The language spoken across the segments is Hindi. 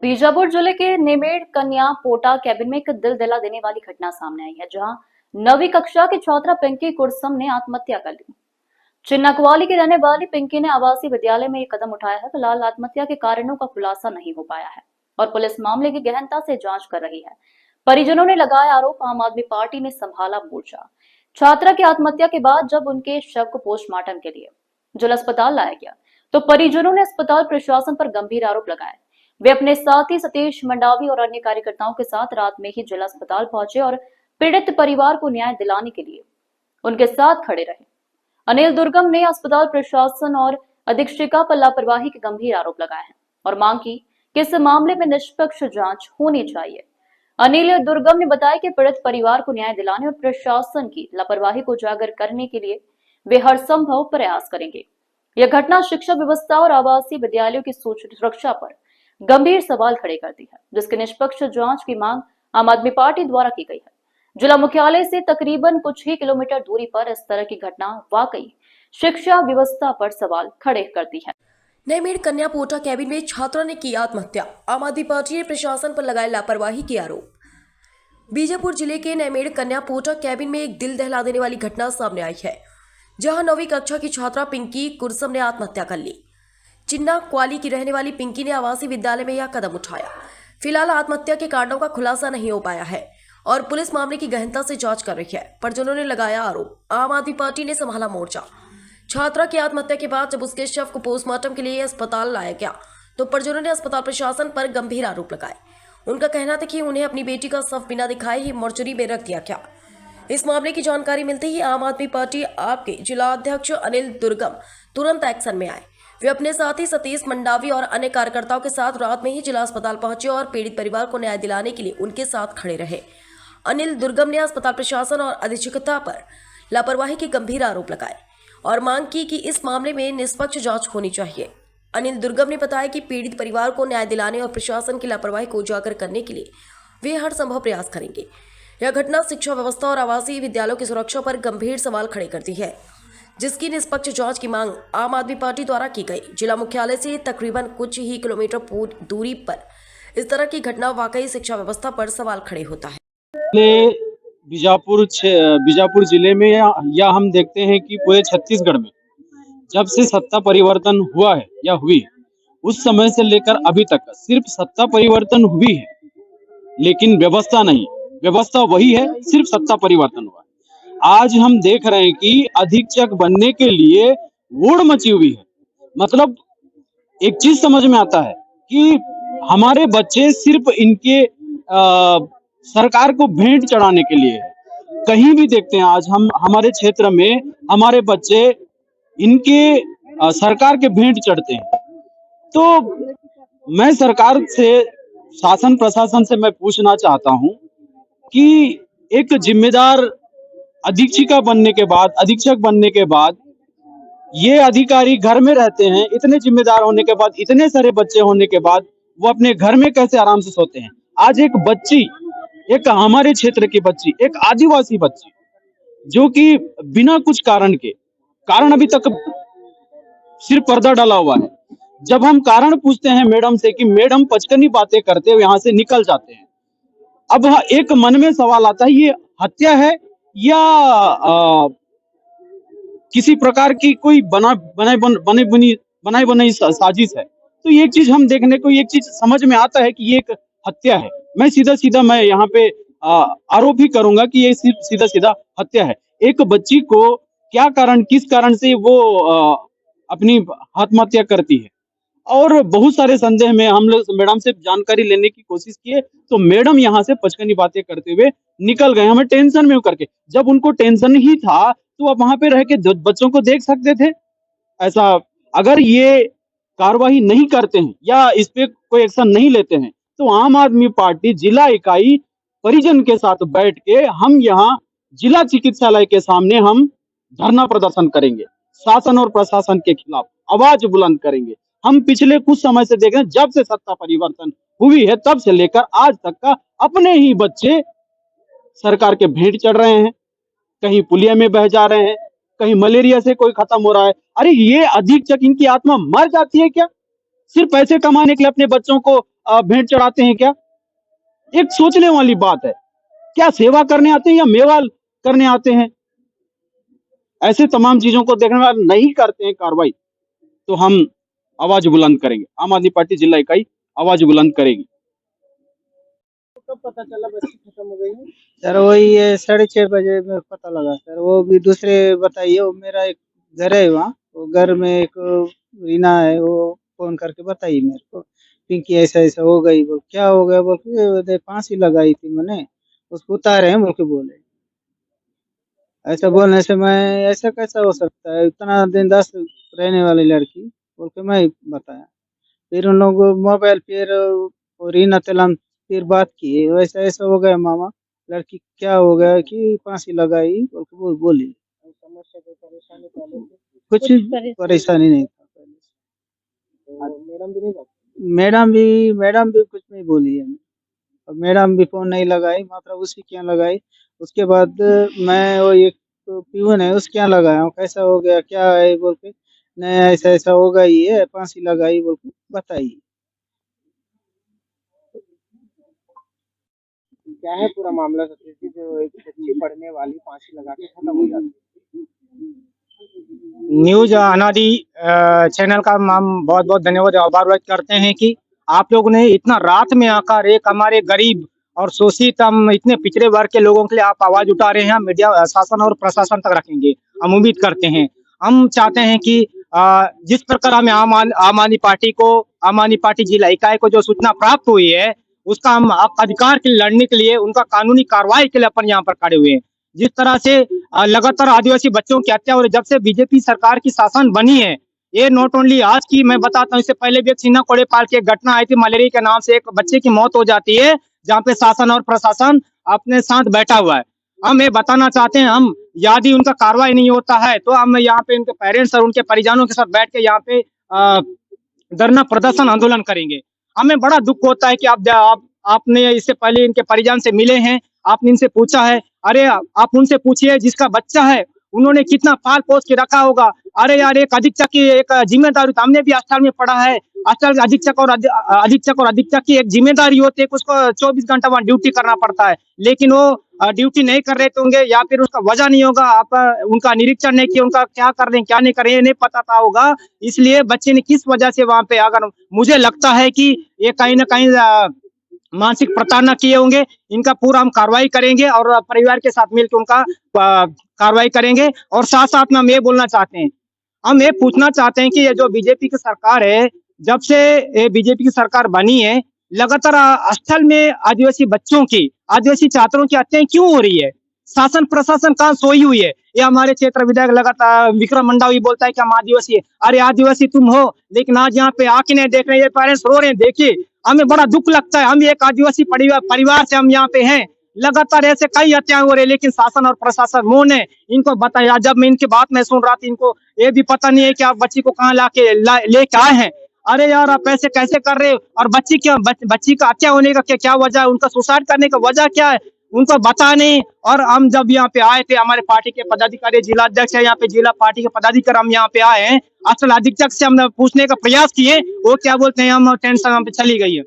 बीजापुर जिले के नेमेड़ कन्या पोटा कैबिन में एक दिल दिला देने वाली घटना सामने आई है, जहां 9वीं कक्षा की छात्रा पिंकी कुरसम ने आत्महत्या कर ली। चिन्नाकवाली की रहने वाली पिंकी ने आवासीय विद्यालय में एक कदम उठाया है। फिलहाल आत्महत्या के कारणों का खुलासा नहीं हो पाया है और पुलिस मामले की गहनता से जांच कर रही है। परिजनों ने लगाया आरोप, आम आदमी पार्टी ने संभाला मोर्चा। छात्रा की आत्महत्या के बाद जब उनके शव को पोस्टमार्टम के लिए जिला अस्पताल लाया गया, तो परिजनों ने अस्पताल प्रशासन पर गंभीर आरोप लगाए। वे अपने साथी सतीश मंडावी और अन्य कार्यकर्ताओं के साथ रात में ही जिला अस्पताल पहुंचे और पीड़ित परिवार को न्याय दिलाने के लिए उनके साथ खड़े रहे। अनिल दुर्गम ने अस्पताल प्रशासन और अधीक्षिका पर लापरवाही के गंभीर आरोप लगाए हैं और मांग की कि इस मामले में निष्पक्ष जांच होनी चाहिए। अनिल दुर्गम ने बताया कि पीड़ित परिवार को न्याय दिलाने और प्रशासन की लापरवाही को उजागर करने के लिए वे हर संभव प्रयास करेंगे। यह घटना शिक्षा व्यवस्था और आवासीय विद्यालयों की सुरक्षा पर गंभीर सवाल खड़े करती है, जिसके निष्पक्ष जांच की मांग आम आदमी पार्टी द्वारा की गई है। जिला मुख्यालय से तकरीबन कुछ ही किलोमीटर दूरी पर इस तरह की घटना वाकई शिक्षा व्यवस्था पर सवाल खड़े करती है। नेमेड़ कन्या पोटा कैबिन में छात्रा ने की आत्महत्या, आम आदमी पार्टी ने प्रशासन पर लगाए लापरवाही के आरोप। बीजापुर जिले के नेमेड़ कन्या पोटा कैबिन में एक दिल दहला देने वाली घटना सामने आई है, जहां 9वीं कक्षा की छात्रा पिंकी कुरसम ने आत्महत्या कर ली। चिन्नाकवाली की रहने वाली पिंकी ने आवासीय विद्यालय में यह कदम उठाया। फिलहाल आत्महत्या के कारणों का खुलासा नहीं हो पाया है और पुलिस मामले की गहनता से जांच कर रही है। परिजनों ने लगाया आरोप, आम आदमी पार्टी ने संभाला मोर्चा। छात्रा की आत्महत्या के बाद जब उसके शव को पोस्टमार्टम के लिए अस्पताल लाया गया, तो परिजनों ने अस्पताल प्रशासन पर गंभीर आरोप लगाए। उनका कहना था कि उन्हें अपनी बेटी का शव बिना दिखाए ही मोर्चरी में रख दिया गया। इस मामले की जानकारी मिलते ही आम आदमी पार्टी आपके जिला अध्यक्ष अनिल दुर्गम तुरंत एक्शन में आए। वे अपने साथी सतीश मंडावी और अन्य कार्यकर्ताओं के साथ रात में ही जिला अस्पताल पहुंचे और पीड़ित परिवार को न्याय दिलाने के लिए उनके साथ खड़े रहे। अनिल दुर्गम ने अस्पताल प्रशासन और अधीक्षकता पर लापरवाही के गंभीर आरोप लगाए और मांग की कि इस मामले में निष्पक्ष जांच होनी चाहिए। अनिल दुर्गम ने बताया कि पीड़ित परिवार को न्याय दिलाने और प्रशासन की लापरवाही को उजागर करने के लिए वे हर संभव प्रयास करेंगे। यह घटना शिक्षा व्यवस्था और आवासीय विद्यालयों की सुरक्षा पर गंभीर सवाल खड़े करती है, जिसकी निष्पक्ष जांच की मांग आम आदमी पार्टी द्वारा की गई। जिला मुख्यालय से तकरीबन कुछ ही किलोमीटर दूरी पर इस तरह की घटना वाकई शिक्षा व्यवस्था पर सवाल खड़े होता है। बीजापुर जिले में या हम देखते हैं कि पूरे छत्तीसगढ़ में जब से सत्ता परिवर्तन हुआ है या हुई, उस समय से लेकर अभी तक सिर्फ सत्ता परिवर्तन हुई है, लेकिन व्यवस्था नहीं। व्यवस्था वही है, सिर्फ सत्ता परिवर्तन हुआ। आज हम देख रहे हैं कि अधीक्षक बनने के लिए होड़ मची हुई है। मतलब एक चीज समझ में आता है कि हमारे बच्चे सिर्फ इनके सरकार को भेंट चढ़ाने के लिए है। कहीं भी देखते हैं आज हम हमारे क्षेत्र में हमारे बच्चे इनके सरकार के भेंट चढ़ते हैं। तो मैं सरकार से, शासन प्रशासन से मैं पूछना चाहता हूं कि एक जिम्मेदार अधीक्षिका बनने के बाद, अधीक्षक बनने के बाद ये अधिकारी घर में रहते हैं, इतने जिम्मेदार होने के बाद, इतने सारे बच्चे होने के बाद वो अपने घर में कैसे आराम से सोते हैं। आज एक बच्ची, एक हमारे क्षेत्र की बच्ची, एक आदिवासी बच्ची जो कि बिना कुछ कारण अभी तक सिर्फ पर्दा डाला हुआ है। जब हम कारण पूछते हैं मैडम से कि मैडम पचकनी बातें करते हुए यहाँ से निकल जाते हैं। अब एक मन में सवाल आता है, ये हत्या है या किसी प्रकार की कोई बनाई बनाई साजिश है। तो ये चीज हम देखने को, एक चीज समझ में आता है कि ये एक हत्या है। मैं सीधा मैं यहाँ पे आरोप ही करूंगा कि ये सिर्फ सीधा हत्या है। एक बच्ची को क्या कारण, किस कारण से वो अपनी आत्महत्या करती है, और बहुत सारे संदेह में हम लोग मैडम से जानकारी लेने की कोशिश किए, तो मैडम यहाँ से पचकनी बातें करते हुए निकल गए, हमें टेंशन में करके। जब उनको टेंशन ही था तो आप वहां पे रह के बच्चों को देख सकते थे। ऐसा अगर ये कार्रवाई नहीं करते हैं या इस पे कोई एक्शन नहीं लेते हैं, तो आम आदमी पार्टी जिला इकाई परिजन के साथ बैठ के हम यहाँ जिला चिकित्सालय के सामने हम धरना प्रदर्शन करेंगे। शासन और प्रशासन के खिलाफ आवाज बुलंद करेंगे। हम पिछले कुछ समय से देख रहे हैं, जब से सत्ता परिवर्तन हुई है तब से लेकर आज तक का अपने ही बच्चे सरकार के भेंट चढ़ रहे हैं, कहीं पुलिया में बह जा रहे हैं, कहीं मलेरिया से कोई खत्म हो रहा है। अरे ये अधीक्षक, इनकी आत्मा मर जाती है क्या? सिर्फ पैसे कमाने के लिए अपने बच्चों को भेंट चढ़ाते हैं क्या? एक सोचने वाली बात है। क्या सेवा करने आते हैं या मेवा करने आते हैं? ऐसे तमाम चीजों को देखने वाले नहीं करते हैं कार्रवाई, तो हम आवाज बुलंद करेंगे। आम आदमी पार्टी जिला इकाई आवाज बुलंद करेगी। कब पता चला बच्ची खत्म हो गई है? सर वही ये 6:30 बजे मेरे को पता लगा सर। वो भी दूसरे बताइए, वो मेरा एक घर है वहाँ, वो घर में एक रीना है, वो फोन करके बताई मेरे को, पिंकी ऐसा ऐसा हो गई। बोल क्या हो गया? बोल के फांसी लगाई थी मैंने, उसको उतारे हैं बोल के बोले। ऐसा बोलने से मैं, ऐसा कैसा हो सकता है? इतना दिन 10 रहने वाली लड़की बोल के मैं बताया। फिर उन लोग मोबाइल फिर वो रीना तेलम फिर बात की, वैसा ऐसा हो गया मामा, लड़की क्या हो गया कि फांसी लगाई बोल के वो बोली। समस्या कोई परेशानी पहले से? कुछ परेशानी नहीं था पहले से। मैडम भी नहीं, मैडम भी कुछ नहीं बोली है। और मैडम भी फोन नहीं लगाई, मात्र उसी के यहाँ लगाई। उसके बाद मैं वो एक प्यून है उसके यहाँ लगाया हूँ, कैसा हो गया क्या है बोल के, नहीं ऐसा ऐसा हो गई है, फांसी लगाई बोल के बताई। क्या है पूरा मामला सतीश जी, जो एक बच्ची पढ़ने वाली फांसी लगा के खत्म हो जाती है? न्यूज अनादि चैनल का हम बहुत बहुत धन्यवाद और आभार व्यक्त करते हैं कि आप लोगों ने इतना रात में आकर एक हमारे गरीब और शोषित, हम इतने पिछड़े वर्ग के लोगों के लिए आप आवाज उठा रहे हैं। मीडिया शासन और प्रशासन तक रखेंगे, हम उम्मीद करते हैं। हम चाहते हैं कि जिस प्रकार हमें आम आदमी पार्टी जिला इकाई को जो सूचना प्राप्त हुई है, उसका हम अधिकार के लिए लड़ने के लिए, उनका कानूनी कार्रवाई के लिए अपन यहाँ पर खड़े हुए हैं। जिस तरह से लगातार आदिवासी बच्चों की हत्या हो रही, जब से बीजेपी सरकार की शासन बनी है, ये नॉट ओनली आज की मैं बताता हूँ, इससे पहले भी एक सीना कोड़ेपाल की एक घटना आई थी, मलेरिया के नाम से एक बच्चे की मौत हो जाती है, जहाँ पे शासन और प्रशासन अपने साथ बैठा हुआ है। हम ये बताना चाहते हैं, हम यदि उनका कार्रवाई नहीं होता है तो हम यहाँ पे उनके पेरेंट्स और उनके परिजनों के साथ बैठ के यहाँ पे धरना प्रदर्शन आंदोलन करेंगे। हमें बड़ा दुख होता है कि आपने इससे पहले इनके परिजन से मिले हैं, आपने इनसे पूछा है। अरे आप उनसे पूछिए जिसका बच्चा है उन्होंने कितना पाल पोस के रखा होगा। अरे यार, एक अधीक्षक की एक जिम्मेदारी, हमने भी अस्पताल में पढ़ा है, अस्पताल अधीक्षक और अधीक्षक की एक जिम्मेदारी होती है, उसको 24 घंटा वहाँ ड्यूटी करना पड़ता है, लेकिन वो ड्यूटी नहीं कर रहे होंगे या फिर उसका वजह नहीं होगा, आप उनका निरीक्षण नहीं किया, उनका क्या कर रहे हैं क्या नहीं कर रहे हैं नहीं पता था होगा, इसलिए बच्चे ने किस वजह से वहाँ पे, अगर मुझे लगता है कि ये कहीं ना कहीं मानसिक प्रताड़ना किए होंगे। इनका पूरा हम कार्रवाई करेंगे और परिवार के साथ मिलकर उनका कार्रवाई करेंगे। और साथ साथ में हम ये बोलना चाहते हैं, हम ये पूछना चाहते हैं कि ये जो बीजेपी की सरकार है, जब से ये बीजेपी की सरकार बनी है, लगातार स्थल में आदिवासी बच्चों की, आदिवासी छात्रों की हत्याएं क्यों हो रही है? शासन प्रशासन कहाँ सोई हुई है? ये हमारे क्षेत्र विधायक लगातार विक्रम मंडावी बोलता है कि हम आदिवासी है। अरे आदिवासी तुम हो, लेकिन आज यहाँ पे आके नहीं देख रहे, ये पेरेंट्स रो रहे हैं। देखिए, हमें बड़ा दुख लगता है, हम एक आदिवासी परिवार से हम यहाँ पे हैं, लगातार ऐसे कई हत्याएं हो रही है, लेकिन शासन और प्रशासन मौन है। इनको बताया, जब मैं इनकी बात में सुन रहा था, इनको ये भी पता नहीं है कि आप बच्ची को कहाँ लेके आए हैं। अरे यार, आप ऐसे कैसे कर रहे हो? और बच्ची का हत्या होने का क्या वजह है? उनका सुसाइड करने का वजह क्या है? उनको बता नहीं। और हम जब यहाँ पे आए थे, हमारे पार्टी के पदाधिकारी, जिला अध्यक्ष है यहाँ पे, जिला पार्टी के पदाधिकारी हम यहाँ पे आए हैं, असल अधीक्षक से हमने पूछने का प्रयास किए, वो क्या बोलते हैं, हम टेंशन हम पे चली गई है।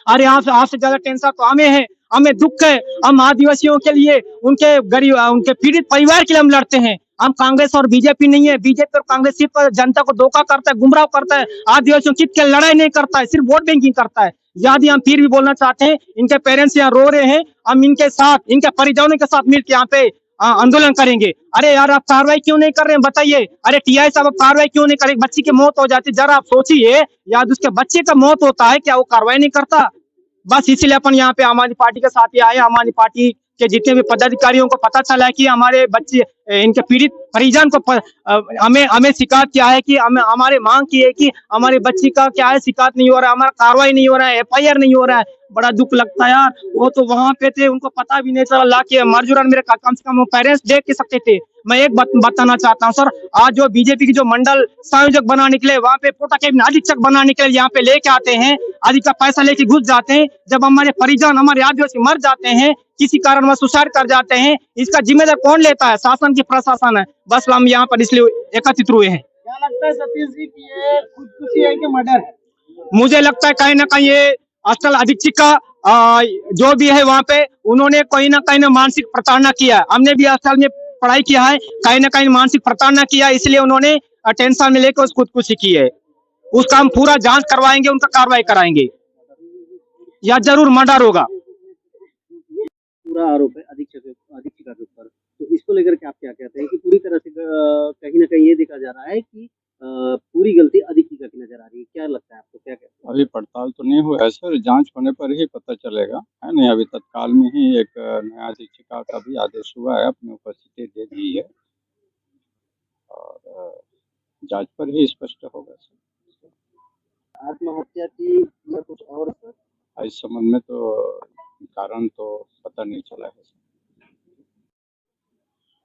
अरे आपसे ज्यादा टेंशन तो हमें है, हमें दुख है। हम आदिवासियों के लिए, उनके गरीब, उनके पीड़ित परिवार के लिए हम लड़ते हैं। हम कांग्रेस और बीजेपी नहीं है। बीजेपी और कांग्रेस सिर्फ जनता को धोखा करता है, गुमराह करता है, आदिवासियों की लड़ाई नहीं करता है, सिर्फ वोट बैंकिंग करता है। यदि हम फिर भी बोलना चाहते हैं, इनके पेरेंट्स यहाँ रो रहे हैं, हम इनके साथ, इनके परिजनों के साथ मिलकर यहाँ पे आंदोलन करेंगे। अरे यार, आप कार्रवाई क्यों नहीं कर रहे हैं बताइए? अरे टीआई साहब, आप कार्रवाई क्यों नहीं करें? बच्ची की मौत हो जाती, जरा आप सोचिए, याद उसके बच्चे का मौत होता है, क्या वो कार्रवाई नहीं करता? बस इसलिए अपन यहाँ पे आम आदमी पार्टी के साथ ही आए। आम आदमी पार्टी के जितने भी पदाधिकारियों को पता चला है कि हमारे बच्चे, इनके पीड़ित परिजन को हमें शिकायत किया है कि हमारे मांग की है कि हमारे बच्ची का क्या है, शिकायत नहीं हो रहा है, हमारा कार्रवाई नहीं हो रहा है, एफआईआर नहीं हो रहा है। बड़ा दुख लगता है यार, वो तो वहां पे थे, उनको पता भी नहीं चला, ला के मर्जुरन मेरे कम से कम पेरेंट्स देख के सकते थे। मैं एक बात बताना चाहता हूँ सर, आज जो बीजेपी की जो मंडल संयोजक बना निकले, वहाँ पे पोटा कैबिन अधीक्षक बना निकले, यहाँ पे लेके आते हैं, आदि का पैसा लेके घुस जाते हैं। जब हमारे परिजन, हमारे आदिवासी मर जाते हैं, किसी कारण वह सुसाइड कर जाते हैं, इसका जिम्मेदार कौन लेता है? शासन की प्रशासन है। बस हम यहाँ पर इसलिए एकत्रित हुए हैं। क्या लगता है सतीश जी की ये खुदकुशी है कि मर्डर है? मुझे लगता है कहीं ना कहीं ये स्थल अधीक्षक का जो भी है वहाँ पे उन्होंने कहीं ना मानसिक प्रताड़ना किया। हमने भी स्थल में पढ़ाई किया है, कहीं ना कहीं मानसिक प्रताड़ना किया, इसलिए उन्होंने टेंशन में लेकर उस खुदकुशी की है। उसका हम पूरा जांच करवाएंगे, उनका कार्रवाई कराएंगे या जरूर मर्डर होगा। पूरा आरोप है अधीक्षिका के ऊपर, तो इसको लेकर के आप क्या कहते हैं कि पूरी तरह से कहीं ना कहीं ये देखा जा रहा है कि पूरी गलती अधीक्षिका की नजर आ रही है, क्या लगता है आपको, क्या कहते हैं? अभी पड़ताल तो नहीं हुआ है सर, जांच होने पर ही पता चलेगा, है नहीं। अभी तत्काल में ही एक नया अधीक्षिका का भी आदेश हुआ है, अपनी उपस्थिति दे दी है और जांच पर ही स्पष्ट होगा सर। आत्महत्या की या कुछ और सर? इस संबंध में तो कारण तो पता नहीं चला है सर।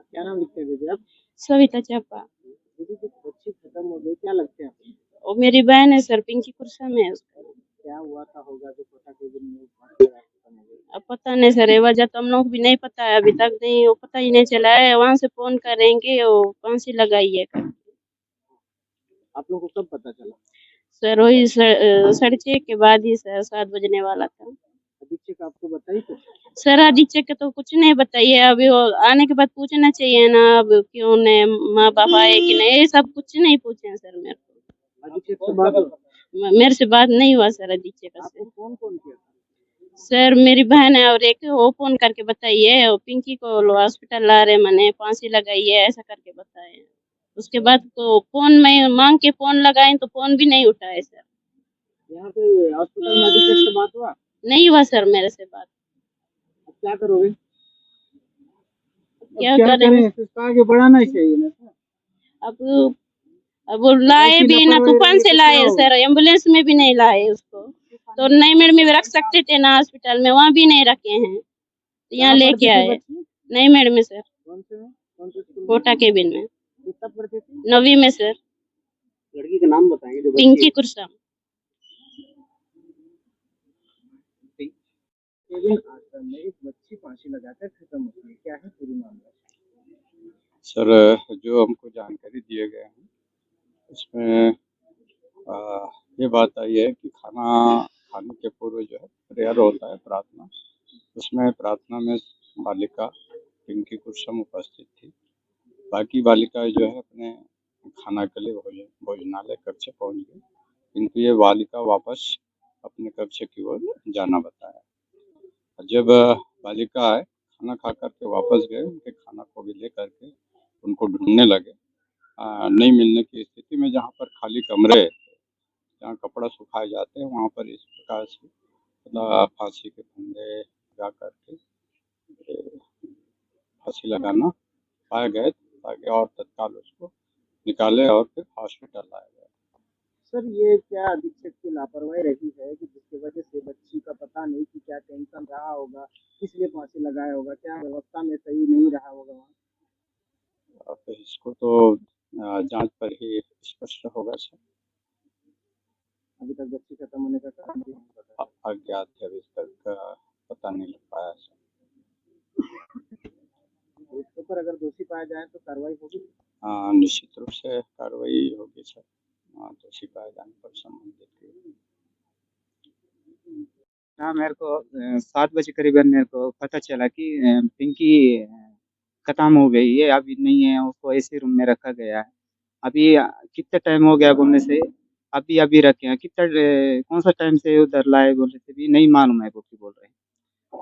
क्या नाम लिखते हैं दीदी आप? सविता चप्पा। दीदी जो बच्ची खत्म हो गई, क्या लगते हैं आपको? और मेरी बहन है सर, पिंकी कुर्सा में है उसका। क्या हुआ था होगा जो पता के दिन में फांसी लगा के खत्म हो गई? अब पता नहीं सर, ये वजह तो हम लोग भी नहीं पता है, अभी तक नहीं, वो पता ही नहीं चला है। वहाँ से फोन करेंगे वो फांसी लगाई है। आप लोगों को कब पता चला? सर वही 6:30 के बाद ही सर, 7 बजने वाला था। अधीक्षक आपको बताई कुछ? सर अधीक्षक तो कुछ नहीं बताइए, अभी वो आने के बाद पूछना चाहिए ना, अब क्यों ने माँ बाप आए कि नहीं, ये सब कुछ नहीं पूछे सर मेरे को। अधीक्षक से बात हुई? मेरे से बात नहीं हुआ सर अधीक्षक से। आपको कौन कौन किया था? सर मेरी बहन है और एक वो फोन करके बताइए, वो पिंकी को हॉस्पिटल ला रहे, मैंने फांसी लगाई है ऐसा करके बताए। उसके बाद तो फोन में मांग के फोन लगाए तो फोन भी नहीं उठाए सर। यहाँ पे हॉस्पिटल में अधीक्षक से बात हुआ? नहीं हुआ सर मेरे से बात। अब क्या करोगे? क्या क्या करें? करें, इसको आगे बढ़ाना ही चाहिए ना सर। अब वो लाए भी ना, तूफान से लाए सर, एम्बुलेंस में भी नहीं लाए उसको। तो नई मेड़ में भी रख सकते थे ना हॉस्पिटल में, वहाँ भी नहीं रखे हैं, तो यहाँ लेके आए नई मेड़ में सर, कौन से में? कौन से स्कूल में? कोटा केबिन में, कितना पढ़ती थी? 9वीं में सर। लड़की का नाम बताएंगे जो बच्ची पिंकी है? कुर्सा। केविन आश्रम में एक बच्ची फांसी लगाकर खत्म हो गई, क्या है पूरी मामला? सर जो हमको जानकारी दिए गए हैं उसमें ये बात आई है कि खाना खाने के पूर्व जो है प्रेयर होता है, प्रार्थना, उसमें प्रार्थना में बालिका पिंकी कुर्सम उपस्थित थी। बाकी बालिकाएं जो है अपने खाना के लिए भोजनालय कक्ष पहुंच गई, किंतु ये बालिका वापस अपने कक्ष की ओर जाना बताया। जब बालिका आए, खाना खा करके वापस गए, उनके खाना को भी ले करके उनको ढूंढने लगे। नहीं मिलने की स्थिति में जहाँ पर खाली कमरे, जहाँ कपड़ा सुखाए जाते हैं, वहाँ पर इस प्रकार से फांसी के फंदे लगा करके फांसी लगाना पाए गए ताकि और तत्काल उसको निकाले और फिर हॉस्पिटल लाया गया। सर ये क्या अधीक्षक की लापरवाही रही है कि जिसकी वजह से बच्ची का पता नहीं कि क्या टेंशन रहा होगा, इसलिए फांसी लगाया होगा, क्या व्यवस्था में सही नहीं रहा होगा वहाँ? तो इसको तो जांच पर ही स्पष्ट होगा सर। अभी तक बच्ची खत्म होने का कारण भी नहीं पता। अज्ञात है, अभी तक पता नहीं लग पाया सर। इसके ऊपर अगर दोषी पाया जाए तो कार्रवाई होगी? निश्चित रूप से कार्रवाई होगी सर, दोषी पाए जाने पर संबंधित। हाँ, मेरे को 7 बजे करीबन मेरे को पता चला कि पिंकी खत्म हो गई है, अभी नहीं है, उसको ऐसे रूम में रखा गया है। अभी कितना टाइम हो गया बोलने से, अभी रखे हैं, कितना कौन सा टाइम से उधर लाए बोलने से भी नहीं मालूम है, वो की बोल रहे हैं।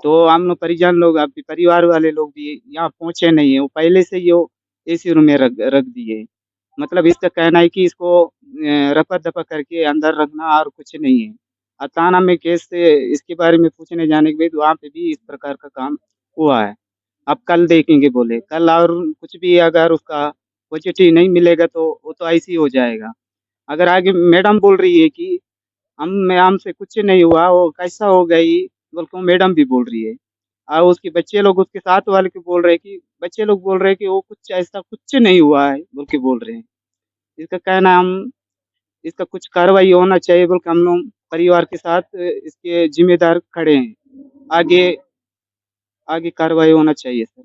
तो हम लोग परिजन लोग, अभी परिवार वाले लोग भी यहाँ पहुँचे नहीं है, वो पहले से ही वो एसी रूम में रख दिए। मतलब इसका कहना है कि इसको रफा दफा करके अंदर रखना और कुछ नहीं है। थाना में केस से इसके बारे में पूछने जाने के बाद वहाँ पे भी इस प्रकार का काम हुआ है। अब कल देखेंगे बोले, कल और कुछ भी अगर उसका पॉजिटिव नहीं मिलेगा तो वो तो ऐसे ही हो जाएगा। अगर आगे मैडम बोल रही है कि हमसे कुछ नहीं हुआ, वो कैसा हो गई बोल के मैडम भी बोल रही है, और उसके बच्चे लोग उसके साथ वाले को बोल रहे हैं कि बच्चे लोग बोल रहे हैं कि वो कुछ ऐसा कुछ नहीं हुआ है बोल के बोल रहे हैं। इसका कहना हम इसका कुछ कार्रवाई होना चाहिए बोल के हम लोग परिवार के साथ इसके जिम्मेदार खड़े हैं। आगे कार्रवाई होना चाहिए सर।